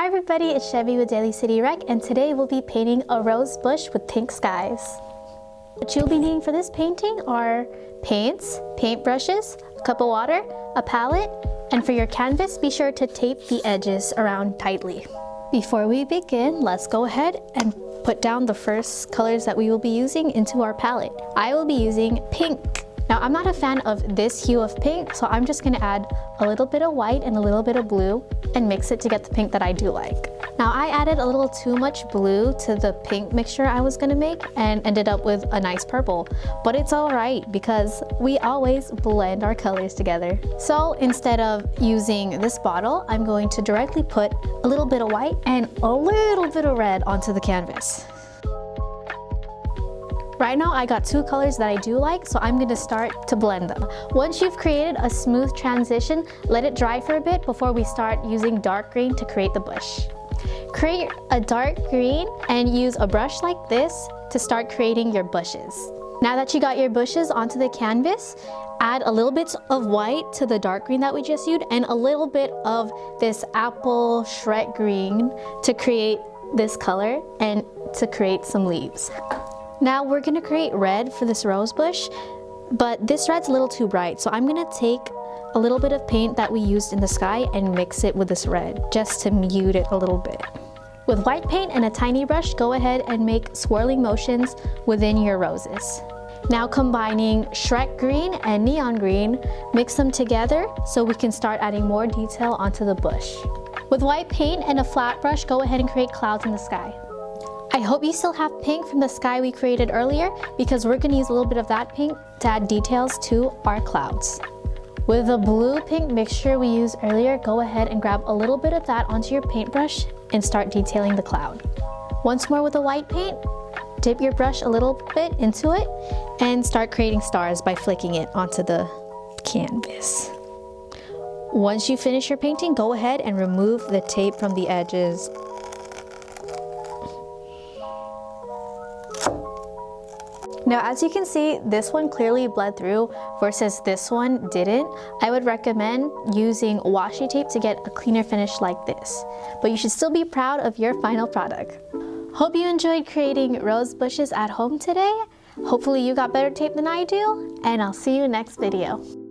everybody, it's Chevy with Daily City Rec, and today we'll be painting a rose bush with pink skies. What you'll be needing for this painting are paints, paint brushes, a cup of water, a palette, and for your canvas, be sure to tape the edges around tightly. Before we begin, let's go ahead and put down the first colors that we will be using into our palette. I will be using pink. Now, I'm not a fan of this hue of pink, so I'm just gonna add a little bit of white and a little bit of blue and mix it to get the pink that I do like. Now, I added a little too much blue to the pink mixture I was gonna make and ended up with a nice purple, but it's all right because we always blend our colors together. So instead of using this bottle, I'm going to directly put a little bit of white and a little bit of red onto the canvas. Right now I got two colors that I do like, so I'm going to start to blend them. Once you've created a smooth transition, let it dry for a bit before we start using dark green to create the bush. Create a dark green and use a brush like this to start creating your bushes. Now that you got your bushes onto the canvas, add a little bit of white to the dark green that we just used and a little bit of this apple Shrek green to create this color and to create some leaves. Now we're gonna create red for this rose bush, but this red's a little too bright, so I'm gonna take a little bit of paint that we used in the sky and mix it with this red, just to mute it a little bit. With white paint and a tiny brush, go ahead and make swirling motions within your roses. Now combining Shrek green and neon green, mix them together so we can start adding more detail onto the bush. With white paint and a flat brush, go ahead and create clouds in the sky. I hope you still have pink from the sky we created earlier because we're going to use a little bit of that pink to add details to our clouds. With the blue-pink mixture we used earlier, go ahead and grab a little bit of that onto your paintbrush and start detailing the cloud. Once more with the white paint, dip your brush a little bit into it and start creating stars by flicking it onto the canvas. Once you finish your painting, go ahead and remove the tape from the edges. Now, as you can see, this one clearly bled through versus this one didn't. I would recommend using washi tape to get a cleaner finish like this, but you should still be proud of your final product. Hope you enjoyed creating rose bushes at home today. Hopefully you got better tape than I do, and I'll see you next video.